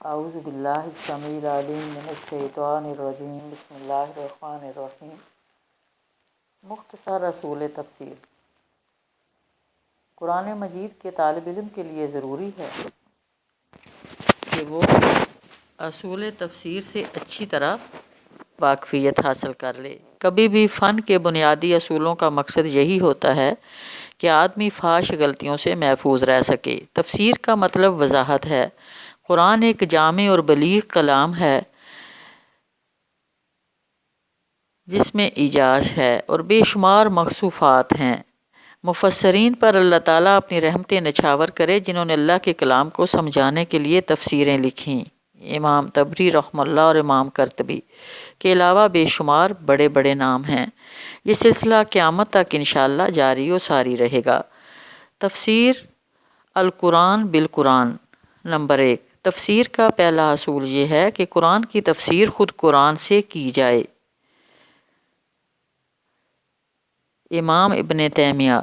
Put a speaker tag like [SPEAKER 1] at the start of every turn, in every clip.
[SPEAKER 1] اعوذ باللہ السمیع العلیم من الشیطان الرجیم بسم اللہ الرحمن الرحیم۔ مختصر اصول تفسیر۔ قرآن مجید کے طالب علم کے لیے ضروری ہے کہ وہ اصول تفسیر سے اچھی طرح واقفیت حاصل کر لے۔ کبھی بھی فن کے بنیادی اصولوں کا مقصد یہی ہوتا ہے کہ آدمی فحش غلطیوں سے محفوظ رہ سکے۔ تفسیر کا مطلب وضاحت ہے۔ قرآن ایک جامع اور بلیغ کلام ہے جس میں ایجاز ہے اور بے شمار مخصوصات ہیں۔ مفسرین پر اللہ تعالیٰ اپنی رحمتیں نچھاور کرے جنہوں نے اللہ کے کلام کو سمجھانے کے لیے تفسیریں لکھیں۔ امام طبری رحمہ اللہ اور امام قرطبی کے علاوہ بے شمار بڑے بڑے نام ہیں۔ یہ سلسلہ قیامت تک انشاءاللہ جاری و ساری رہے گا۔ تفسیر القرآن بالقرآن۔ نمبر 1، تفسیر کا پہلا اصول یہ ہے کہ قرآن کی تفسیر خود قرآن سے کی جائے۔ امام ابن تیمیہ۔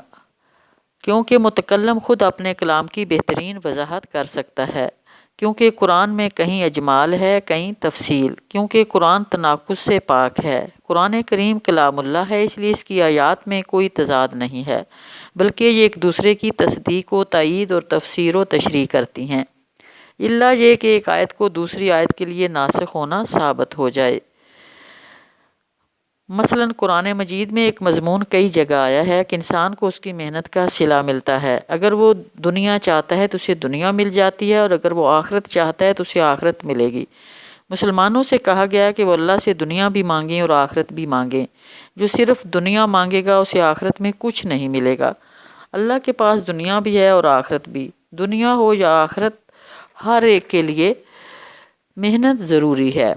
[SPEAKER 1] کیونکہ متکلم خود اپنے کلام کی بہترین وضاحت کر سکتا ہے، کیونکہ قرآن میں کہیں اجمال ہے کہیں تفصیل، کیونکہ قرآن تناقض سے پاک ہے۔ قرآن کریم کلام اللہ ہے، اس لیے اس کی آیات میں کوئی تضاد نہیں ہے، بلکہ یہ ایک دوسرے کی تصدیق و تائید اور تفسیر و تشریح کرتی ہیں، الا یہ کہ ایک آیت کو دوسری آیت کے لیے ناسخ ہونا ثابت ہو جائے۔ مثلا قرآن مجید میں ایک مضمون کئی جگہ آیا ہے کہ انسان کو اس کی محنت کا صلہ ملتا ہے۔ اگر وہ دنیا چاہتا ہے تو اسے دنیا مل جاتی ہے، اور اگر وہ آخرت چاہتا ہے تو اسے آخرت ملے گی۔ مسلمانوں سے کہا گیا ہے کہ وہ اللہ سے دنیا بھی مانگیں اور آخرت بھی مانگیں۔ جو صرف دنیا مانگے گا اسے آخرت میں کچھ نہیں ملے گا۔ اللہ کے پاس دنیا بھی ہے اور آخرت بھی۔ دنیا ہو یا آخرت، ہر ایک کے لیے محنت ضروری ہے۔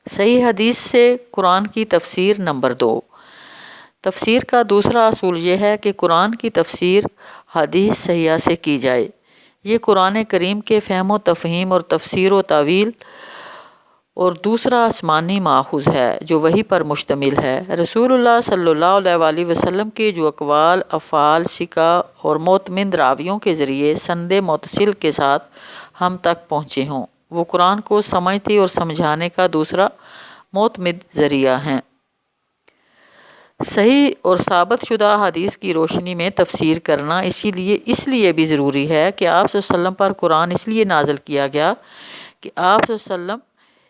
[SPEAKER 1] صحیح حدیث سے قرآن کی تفسیر۔ نمبر 2، تفسیر کا دوسرا اصول یہ ہے کہ قرآن کی تفسیر حدیث صحیحہ سے کی جائے۔ یہ قرآن کریم کے فہم و تفہیم اور تفسیر و تاویل اور دوسرا آسمانی ماخوذ ہے جو وحی پر مشتمل ہے۔ رسول اللہ صلی اللہ علیہ وآلہ وسلم کے جو اقوال، افعال، ثقہ اور معتمد راویوں کے ذریعے سند متصل کے ساتھ ہم تک پہنچے ہوں، وہ قرآن کو سمجھتے اور سمجھانے کا دوسرا معتمد ذریعہ ہیں۔ صحیح اور ثابت شدہ حدیث کی روشنی میں تفسیر کرنا اس لیے بھی ضروری ہے کہ آپ صلی اللہ علیہ وسلم پر قرآن اس لیے نازل کیا گیا کہ آپ صلی اللہ علیہ وسلم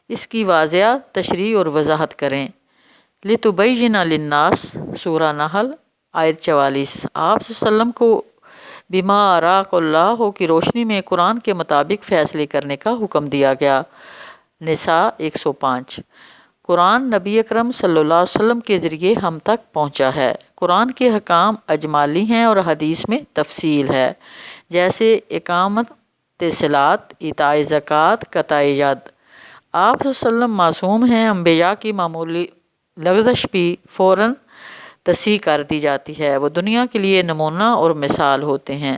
[SPEAKER 1] اس کی واضح تشریح اور وضاحت کریں۔ لِتُبَيِّنَ لِلنَّاسِ سورہ نحل آیت 44۔ آپ صلی اللہ علیہ وسلم کو بما اراک اللہ کی روشنی میں قرآن کے مطابق فیصلے کرنے کا حکم دیا گیا۔ نساء 105۔ قرآن نبی اکرم صلی اللہ علیہ وسلم کے ذریعے ہم تک پہنچا ہے۔ قرآن کے حکام اجمالی ہیں اور حدیث میں تفصیل ہے، جیسے اقامت صلاۃ، ایتاء زکوٰۃ، قطع ید۔ آپ صلی اللہ علیہ وسلم معصوم ہیں، انبیاء کی معمولی لغزش بھی فوراً تصحیح کر دی جاتی ہے، وہ دنیا کے لیے نمونہ اور مثال ہوتے ہیں۔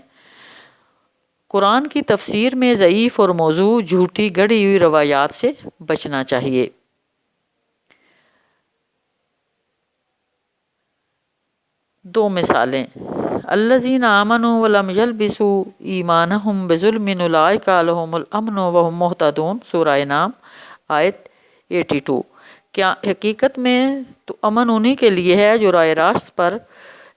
[SPEAKER 1] قرآن کی تفسیر میں ضعیف اور موضوع، جھوٹی گڑھی ہوئی روایات سے بچنا چاہیے۔ دو مثالیں۔ الذین آمنوا ولم یلبسوا ایمانہم بظلم اولئک لہم الامن وہم مہتدون۔ سورہ انعام آیت 82۔ کیا حقیقت میں تو امن انہی کے لیے ہے جو راہ راست پر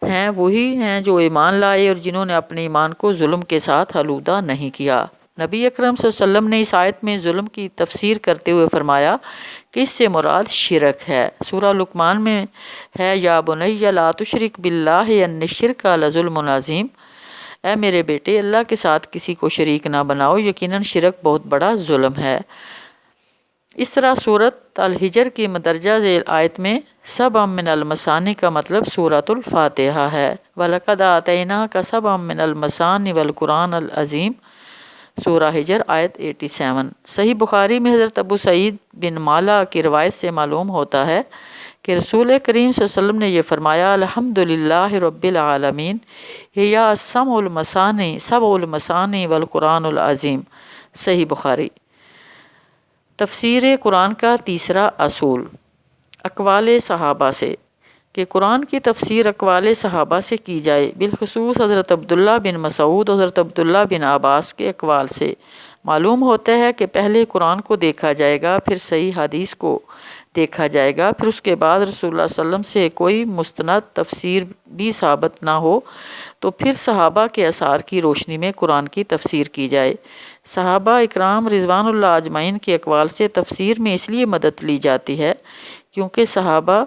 [SPEAKER 1] ہیں، وہی ہیں جو ایمان لائے اور جنہوں نے اپنے ایمان کو ظلم کے ساتھ آلودہ نہیں کیا۔ نبی اکرم صلی اللہ علیہ وسلم نے اس آیت میں ظلم کی تفسیر کرتے ہوئے فرمایا کہ اس سے مراد شرک ہے۔ سورہ لقمان میں ہے، یا بنی لا تشرک باللہ ان الشرک لظلم عظیم۔ اے میرے بیٹے، اللہ کے ساتھ کسی کو شریک نہ بناؤ، یقیناً شرک بہت بڑا ظلم ہے۔ اس طرح سورۃ الحجر کی مندرجہ ذیل آیت میں سبع من المثانی کا مطلب سورۃ الفاتحہ ہے۔ وَلَقَدْ آتَيْنَاكَ سَبْعًا مِنَ الْمَثَانِي وَالْقُرْآنِ الْعَظِيمِ۔ سورہ ہجر آیت 87۔ صحیح بخاری میں حضرت ابو سعید بن معلا کی روایت سے معلوم ہوتا ہے کہ رسول کریم صلی اللہ علیہ وسلم نے یہ فرمایا، الحمدللہ رب العالمین، یا سبع المثانی والقرآن العظیم۔ صحیح بخاری۔ تفسیر قرآن کا تیسرا اصول۔ اقوال صحابہ سے۔ کہ قرآن کی تفسیر اقوال صحابہ سے کی جائے، بالخصوص حضرت عبداللہ بن مسعود اور حضرت عبداللہ بن عباس کے اقوال سے۔ معلوم ہوتا ہے کہ پہلے قرآن کو دیکھا جائے گا، پھر صحیح حدیث کو دیکھا جائے گا، پھر اس کے بعد رسول اللہ صلی اللہ علیہ وسلم سے کوئی مستند تفسیر بھی ثابت نہ ہو تو پھر صحابہ کے آثار کی روشنی میں قرآن کی تفسیر کی جائے۔ صحابہ اکرام رضوان اللہ اجمعین کے اقوال سے تفسیر میں اس لیے مدد لی جاتی ہے کیونکہ صحابہ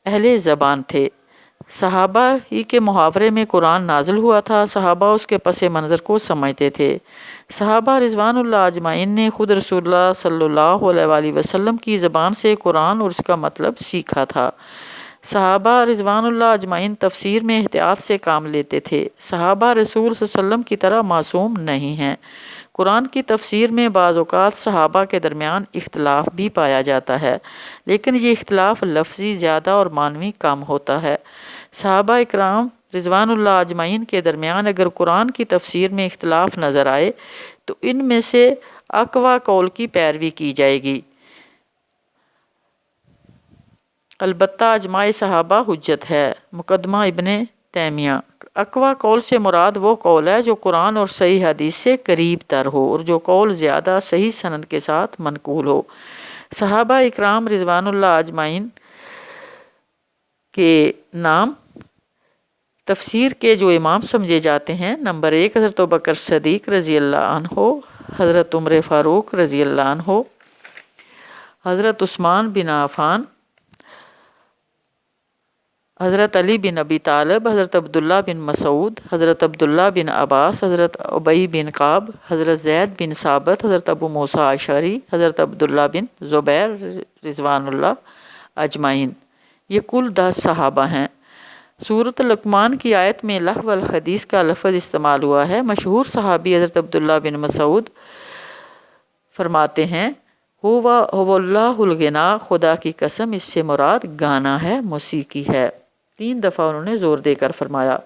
[SPEAKER 1] اہل زبان تھے۔ صحابہ ہی کے محاورے میں قرآن نازل ہوا تھا، صحابہ اس کے پس منظر کو سمجھتے تھے۔ صحابہ رضوان اللہ اجمعین نے خود رسول اللہ صلی اللہ علیہ وآلہ وسلم کی زبان سے قرآن اور اس کا مطلب سیکھا تھا۔ صحابہ رضوان اللہ اجمعین تفسیر میں احتیاط سے کام لیتے تھے۔ صحابہ رسول صلی اللہ علیہ وسلم کی طرح معصوم نہیں ہیں۔ قرآن کی تفسیر میں بعض اوقات صحابہ کے درمیان اختلاف بھی پایا جاتا ہے، لیکن یہ اختلاف لفظی زیادہ اور معنوی کم ہوتا ہے۔ صحابہ اکرام رضوان اللہ اجمعین کے درمیان اگر قرآن کی تفسیر میں اختلاف نظر آئے تو ان میں سے اقوی قول کی پیروی کی جائے گی۔ البتہ اجماع صحابہ حجت ہے۔ مقدمہ ابن تیمیہ۔ اقوی قول سے مراد وہ قول ہے جو قرآن اور صحیح حدیث سے قریب تر ہو اور جو قول زیادہ صحیح سند کے ساتھ منقول ہو۔ صحابہ اکرام رضوان اللہ اجمعین کے نام تفسیر کے جو امام سمجھے جاتے ہیں، نمبر 1 حضرت ابوبکر صدیق رضی اللہ عنہ، حضرت عمر فاروق رضی اللہ عنہ، حضرت عثمان بن عفان، حضرت علی بن ابی طالب، حضرت عبداللہ بن مسعود، حضرت عبداللہ بن عباس، حضرت ابی بن کعب، حضرت زید بن ثابت، حضرت ابو موسیٰ اشعری، حضرت عبداللہ بن زبیر رضوان اللہ اجمعین۔ یہ کل 10 صحابہ ہیں۔ سورۃ لقمان کی آیت میں لہو الحدیث کا لفظ استعمال ہوا ہے۔ مشہور صحابی حضرت عبداللہ بن مسعود فرماتے ہیں هو اللہ الغنا، خدا کی قسم اس سے مراد گانا ہے، موسیقی ہے۔ 3 دفعہ انہوں نے زور دے کر فرمایا۔